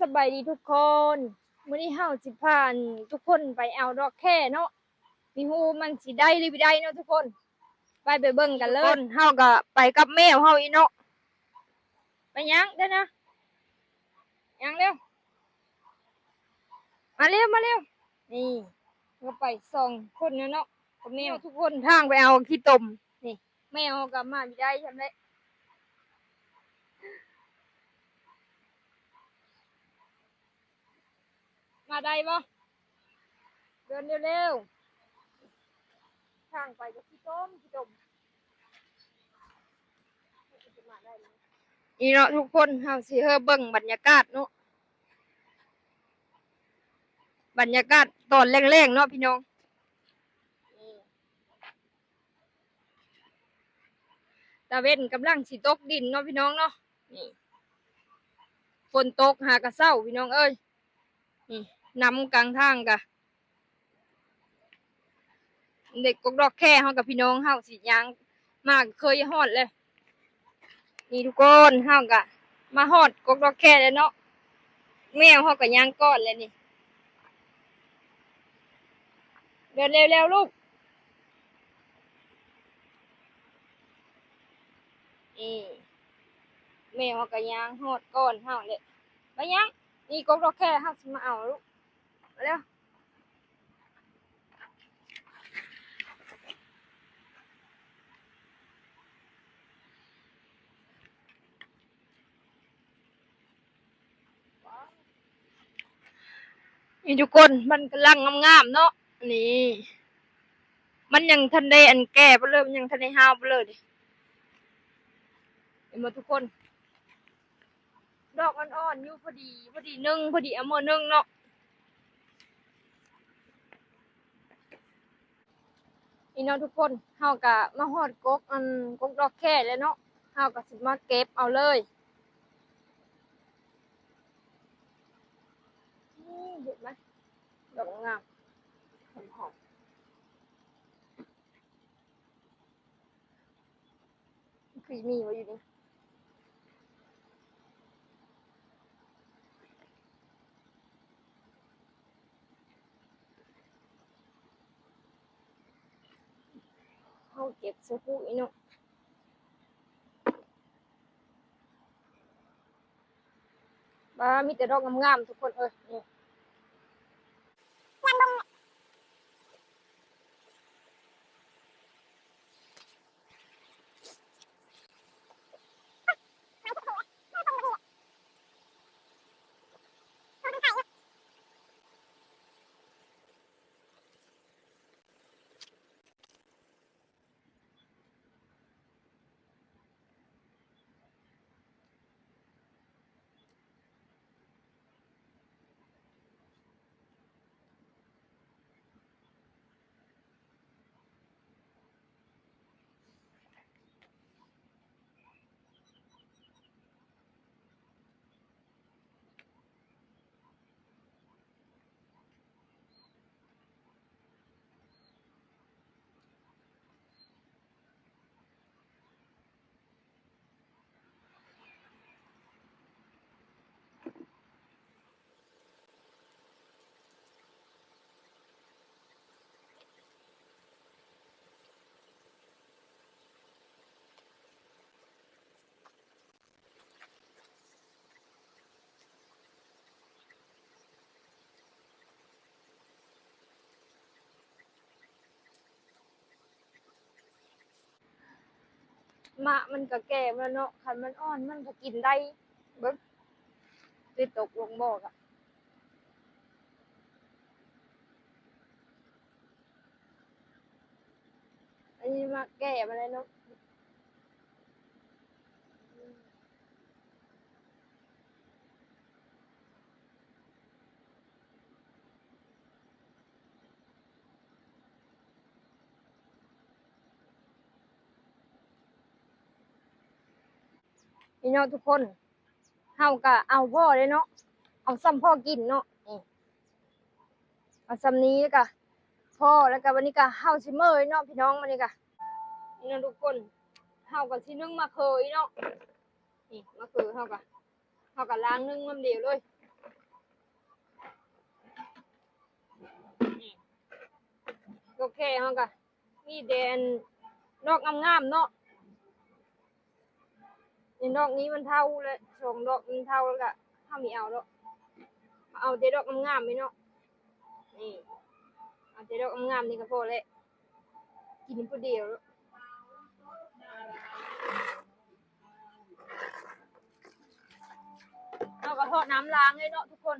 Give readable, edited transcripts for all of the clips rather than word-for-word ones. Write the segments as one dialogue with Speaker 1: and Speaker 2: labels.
Speaker 1: สบายดีทุกคนมื้อนี้เฮาสิพาทุกคนไปเอาดอกแค่เนาะมีฮูมันสิได้หรือบ่ได้เนาะทุกคนไปเบิ่งกันเลยเฮาก็ไปกับแมวเฮาอีเนาะไปยังเด้อนะยังเร็วมาเร็วนี่ก็ไป2 คนเนาะกับแมวทุกคนทางไปเอาขี้ตมนี่แมวก็มาบ่ได้ใช่มั้ยมาได้บ่เดินเร็วๆทางไปกับขี้ตมนี่เนาะทุกคนเฮาสิเบิ่งบรรยากาศเนาะบรรยากาศตอนแรกๆเนาะพี่น้องตะเว้นกำลังสิตกดินเนาะพี่น้องเนาะนี่ฝนตกหากะเช้าพี่น้องเอ้ยนี่นำกลางทางกะเด็กกกดอกแค่เฮากับพี่น้องเฮาสิย่างมาเคยฮอดเลยนี่ทุกคนเฮากะมาฮอดกกดอกแค่แล้วเนาะแมวเฮาก็ย่างก้อนแล้วนี่เดินเร็วๆลูกนี่แมวเฮาก็ย่างฮอดก้อนเฮาเลยไปยังนี่กกดอกแค่เฮาสิมาเอาลูกมาเร็วนี่ทุกคนมันกำลังงามๆเนาะนี่มันยังทันได้อันแก่บ่เลยมันยังทันได้ฮาวบ่เลยดิเห็นบ่ทุกคนดอกอ่อนๆอยู่พอดีนึ่งพอดีเอามื้อนึงเนาะนี่เนาะทุกคนเฮาก็มาฮอดกกดอกแค่แล้วเนาะเฮาก็สิมาเก็บเอาเลยนี่เห็นไหมดอกงามหอมๆคือมีไว้อยู่นี่เฮาเก็บสักครู่อีเนาะบ้ามีแต่ดอกงามๆทุกคนเอ้ยนี่มะมันก็แก่แล้วเนาะคันมันอ่อนมันก็กินได้เบิ่งสิตกลงบ่กะอันนี้มะแก่มาแล้วเนาะนี่เนาะทุกคนเฮาก็เอาพอเลยเนาะเอาซ้ำพอกินเนาะนี่เอาซ้ำนี้แล้วก็พอแล้วก็วันนี้ก็เฮาสิมื้อเนาะพี่น้องมื้อนี้ก็นี่เนาะทุกคนเฮาก็สินึ่งมะเขืออีเนาะนี่มะเขือเฮาก็ล้างนึ่งมันเดียวเลย ก็แค่เฮาก็มีแดนดอกงามๆเนาะนี่ดอกนี้มันเท่าเลยสองดอกมันเท่าแล้วก็เฮามีเอาเนาะเอาแต่ดอกงามๆนี่เนาะนี่เอาแต่ดอกงามๆนี่ก็พอแล้วกินผู้เดียวเอาก็ทอดน้ำล้างเลยเนาะทุกคน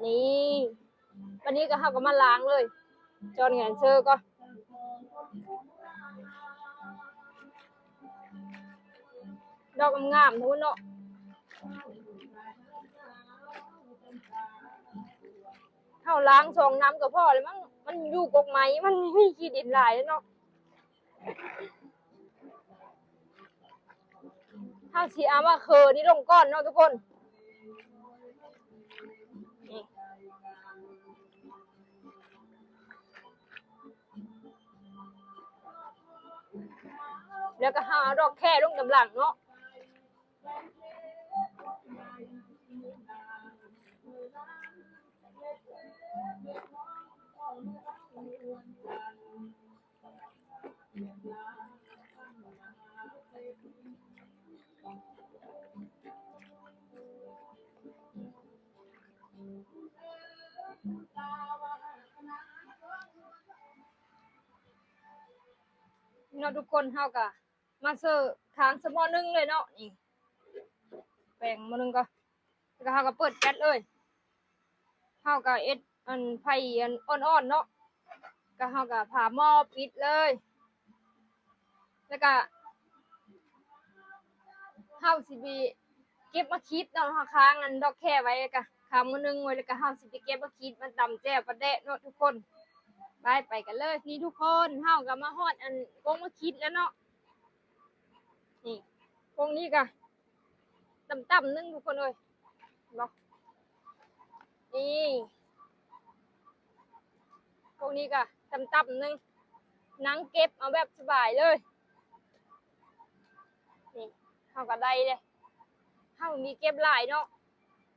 Speaker 1: นี่วันนี้ก็เฮาก็มาล้างเลยจอนแหนเซอร์ก็ดอกงามๆทุกคนเนาะเฮาล้างสองน้ำก็พอเลยมั้งมันอยู่กกไม้มันไม่มีขี้ดินหลายเนาะเฮาสิเอามาเคอนี่ลงก่อนเนาะทุกคนนี่แล้วก็หาดอกแค่ลงกำลังเนาะเนาะทุกคนเฮาก็มาเสิร์ฟทางสมอนึงเลยเนาะนี่แป้งมื้อนึงก็แล้วก็เฮาก็เปิดแก๊สเลยเฮาก็เอ็ดอันไผอันอ่อนๆเนาะก็เฮาก็ผ่าหม้อปิดเลยแล้วก็เฮาสิไปเก็บมาคิดเนาะเฮาค้างอันดอกแค่ไว้ก็ค้างมื้อนึงไว้แล้วก็เฮาสิไปเก็บมาคิดมันตำแจ่วปลาแดะเนาะทุกคนไปกันเลยนี่ทุกคนเฮาก็มาฮอดอันกงมาคิดแล้วเนาะนี่กงนี้ก็ต่ำๆนึงทุกคนเอ้ยบ่นี่กงนี้ก็ต่ำๆนึงนั่งเก็บเอาแบบสบายเลยนี่เฮาก็ได้เลยเฮามีเก็บหลายเนาะ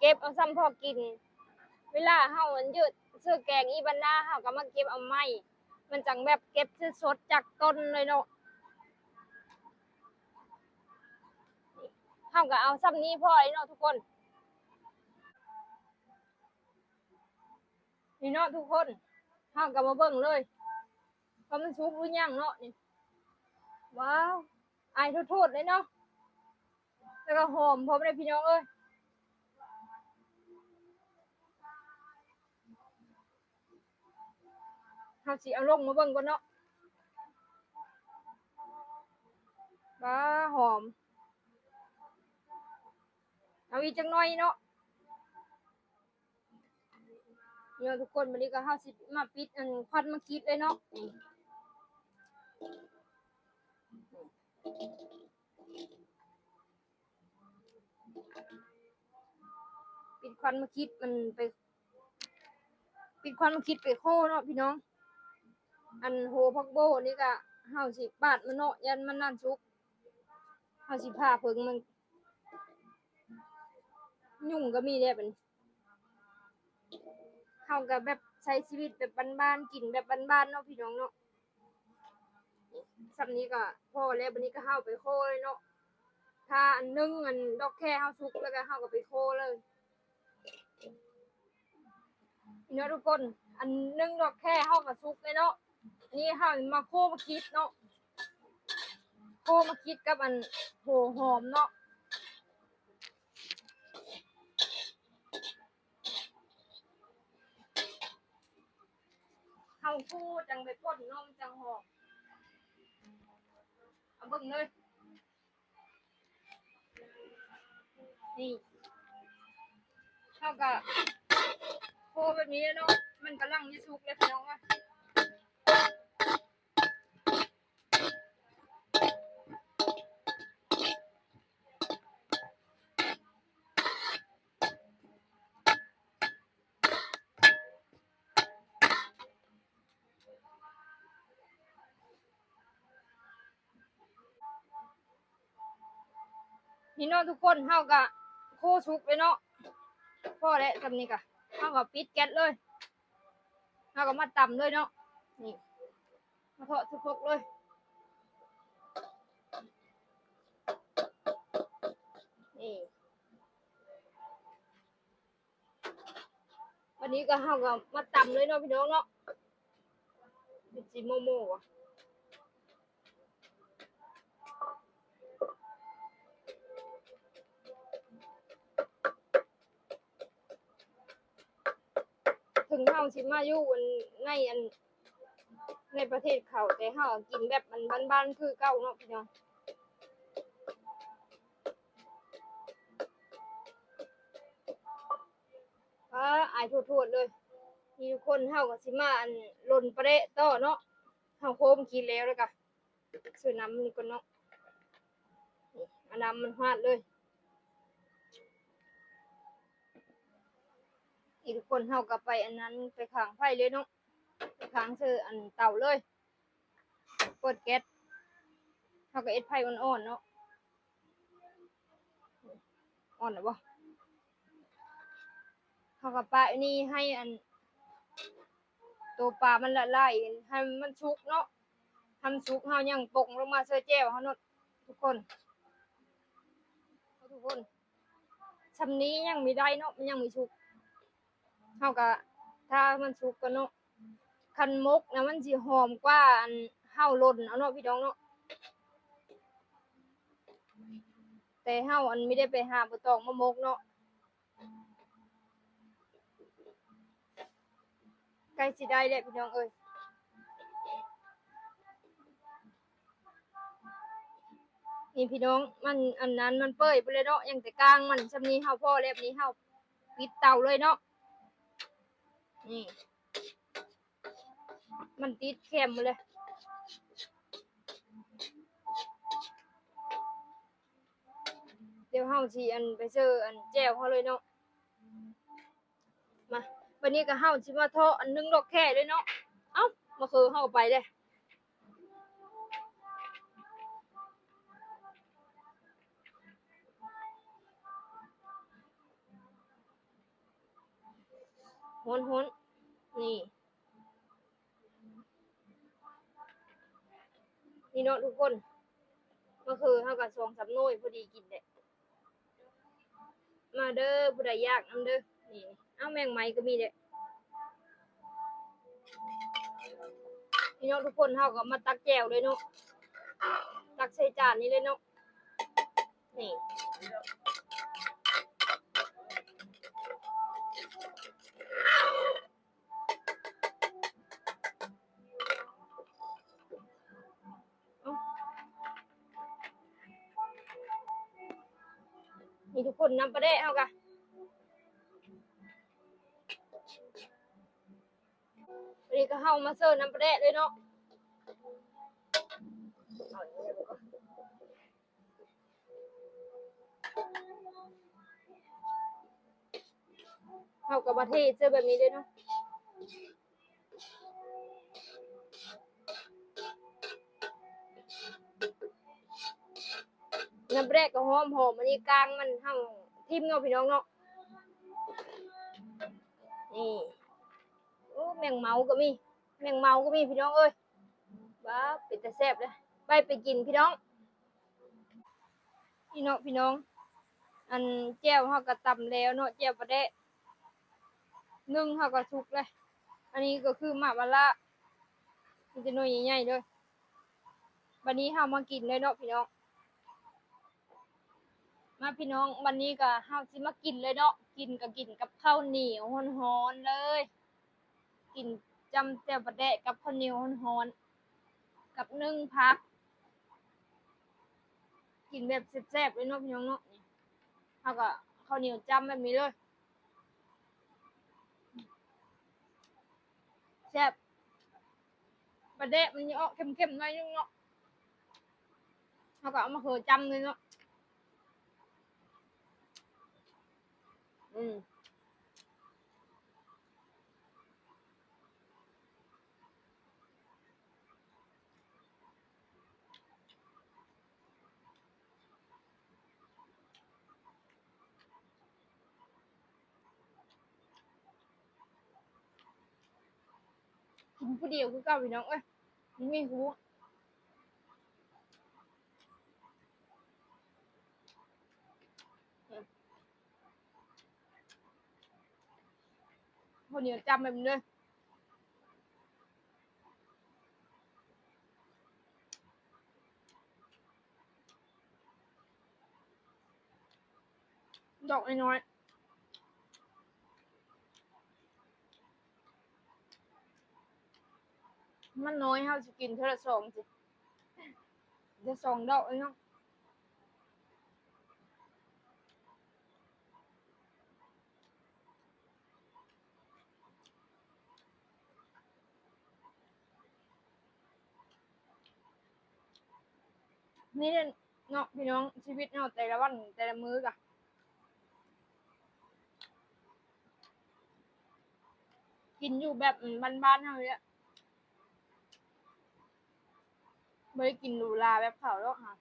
Speaker 1: เก็บเอาซ้ำพอกินเวลาเฮาอันยืดซื้อแกงอีบันดาเฮาก็มาเก็บเอาไม้มันจังแบบเก็บสดๆจากต้นเลยเนาะเฮาก็เอาซ้ำนี้พอเลยเนาะทุกคนนี่เนาะทุกคนเฮาก็มาเบิ่งเลยว่ามันสุกหรือยังเนาะนี่ว้าวอายโทษๆเลยเนาะแล้วก็หอมพร้อมเลยพี่น้องเอ้ยเฮาสิเอาลงมาเบิ่งก่อนเนาะว้าหอมเอาอีกจังหน่อยเนาะเนี่ยทุกคนวันนี้ก็เฮาสิมาปิดอันควันมาคิดเลยเนาะปิดควันมาคิดมันไปปิดควันมาคิดไปโคเนาะพี่น้องอันโหพักโบนี่ก็เฮาสิปาดมันเนาะยันมันนั่นสุกเฮาสิผ่าเพิ่งมันยุ่งก็มีแล้เป็นเฮาก็แบบใช้ชีวิตแบบบ้านๆกินแบบบ้านๆเนาะพี่น้องเนาะสำนี้ก็พอแล้วบัดนี้ก็เฮาไปโคเลยเนาะถ้าอันนึงอันดอกแค่เฮาสุกแล้วก็เฮาก็ไปโคเลยพี่น้องทุกคนอันนึงดอกแค่เฮาก็สุกเลยเนาะนี่เฮามาโคมาคิดเนาะโคมาคิดกับอันโหหอมเนาะเฮาคู่จังไปป่นเนาะมันจังหอมเอาเบิ่งเลยนี่เฮาก็โคแบบนี้เนาะมันกำลังจะสุกแล้วพี่น้องว่า พี่น้องทุกคนเฮาก็โคชุกเลยเนาะพอแล้วสำนี้ก็เฮาก็ปิดแก๊สเลยเฮาก็มาตำเลยเนาะนี่มาทอดทุกๆเลยนี่วันนี้ก็เฮาก็มาตำเลยเนาะพี่น้องเนาะเป็นจิโมโม่อะถึงเฮาสิมาอยู่ในประเทศเขาแต่เฮากินแบบมันบ้านๆคือเก่าเนาะพี่น้องอายโทษๆเลยมีคนเฮาก็สิมาหล่นประเดะต่อเนาะเฮาโคมกินแล้วก็ซื้อน้ำนี่ก่อนเนาะนี่เอาน้ำมันราดเลยอีกทุกคนเฮาก็ไปอันนั้นไปข้างไฟเลยเนาะไปข้างซื้อเตาเลยเปิดแก๊สเฮาก็เอ็ดไฟอ่อนๆเนาะอ่อนแล้วบ่เฮาก็ปะนี่ให้ตัวปลามันละลายให้มันสุกเนาะทำสุกเฮายังปงลงมาใส่แจ่วเฮาเนาะทุกคนชำนี้ยังไม่ได้เนาะมันยังไม่สุกเฮาก็ถ้ามันสุกก็เนาะคันมกนะมันสิหอมกว่าเฮาล่นเอาเนาะพี่น้องเนาะแต่เฮาไม่ได้ไปหาบ่ตองมามกเนาะใกล้สิได้แล้วพี่น้องเอ้ยนี่พี่น้องมันนั้นมันเปื่อยไปเลยเนาะยังแต่กลางมันชำนี้เฮาพอแล้วนี้เฮาปิดเตาเลยเนาะนี่มันติดเค็มเลยเดี๋ยวเฮาสิไปซื้อแจ่วเฮาเลยเนาะมาวันนี้ก็เฮาสิมาทอดนึ่งดอกแค่เลยเนาะเอ้ามาคือเฮาไปเด้ฮ้อนๆนี่นี่เนาะทุกคนก็คือเฮาก็2-3หน่วยพอดีกินได้มาเด้อผู้ใดอยากนำเด้อนี่เอ้าแมงไหมก็มีเด้นี่เนาะทุกคนเฮาก็มาตักแจ่วเลยเนาะตักใส่จานนี้เลยเนาะนี่นี่ทุกคนนำปลาแดะเฮากะวันนี้ก็เฮามาเสิร์ฟน้ำปลาแดะเลยเนาะเฮากับประเทศเจอแบบนี้เลยเนาะน้ำปลาแดะก็หอมอันนี้กลางมันเฮาทิ่มเนาะพี่น้องเนาะนี่โอ้แมงเมาก็มีแมงเมาก็มีพี่น้องเอ้ยบ้าเป็นแต่แซ่บเลยไปกินพี่น้องพี่น้องแจ่วเฮาก็ตำแล้วเนาะแจ่วปลาแดะนึ่งเฮาก็สุกเลยอันนี้ก็คือหม่ามะระมันจะหน่วยใหญ่ๆเลยวันนี้เฮามากินเลยเนาะพี่น้องมาพี่น้องวันนี้ก็เฮาสิมากินเลยเนาะกินก็กินกับข้าวเหนียวร้อนๆเลยกินจำแจ่วปลาแดะกับข้าวเหนียวร้อนๆกับนึ่งผักกินแบบแซ่บๆเลยเนาะพี่น้องเนาะนี่เฮาก็ข้าวเหนียวจำแบบนี้เลยแซ่บปลาแดะมันจะออกเค็มๆหน่อยนึงเนาะเฮาก็เอามาคือจำเลยเนาะอืม นผู้เดียวคือเก่าพี่น้องเอ้ยมันมีหูคนเดียวจำแบบนี้เลยดอกน้อยๆมันน้อยเฮาสิกินเท่าละสองสิจะสองดอกเลยเนาะนี่เนาะพี่น้องชีวิตเนาะแต่ละวันแต่ละมื้อกะกินอยู่แบบบ้านๆเฮาเนี่ยไม่ได้กินหรูหราแบบเขาหรอกค่ะ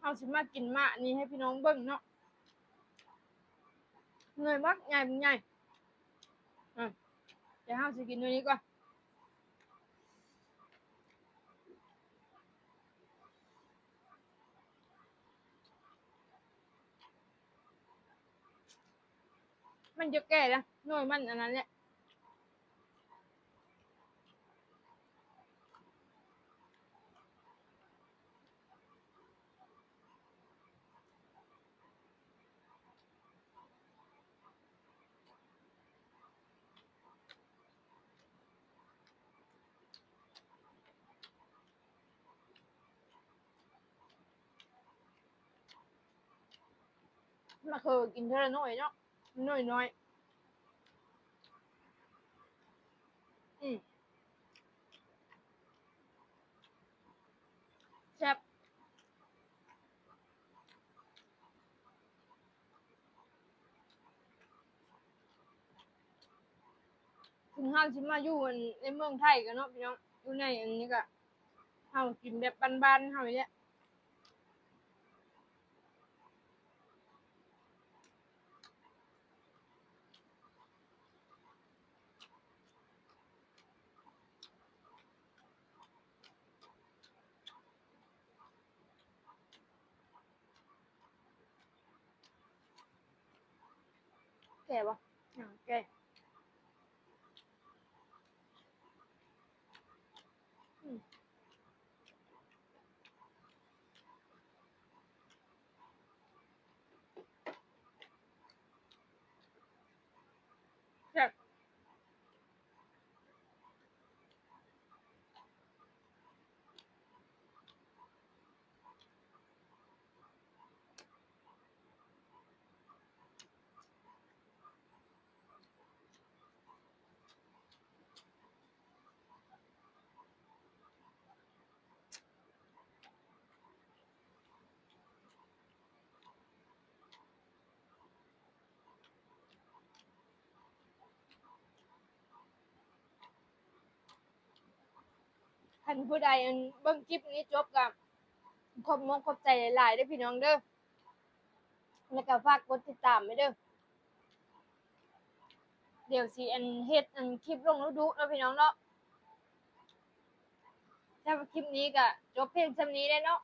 Speaker 1: เอาสิมากินมาอันนี้ให้พี่น้องเบิ่งเนาะเหนื่อยมากใหญ่เป็นใหญ่อ่ะเดี๋ยวเฮาสิกินตัวนี้ก่อนมันจะแก่แล้วหน่วยมันอันนั้นแหละมาคือกินเท่าละหน่อยเนาะหน่อยน้อยอืมแซ่บถึงเฮาสิมาอยู่ในเมืองไทยกันเนาะพี่น้องอยู่ในอันนี้ก็เฮากินแบบบ้านๆเฮาเนี่ยแก่บ่อ่าแก่อืมแซ่บท่านผู้ใดอันเบิ่งคลิปนี้จบก็ขอบมกขอบใจหลายๆเด้อพี่น้องเด้อแล้วก็ฝากกดติดตามไว้เด้อเดี๋ยวสิอันเฮ็ดอันคลิปลงดูๆแล้วพี่น้องเนาะถ้าคลิปนี้ก็จบเพียงเท่านี้ได้เนาะ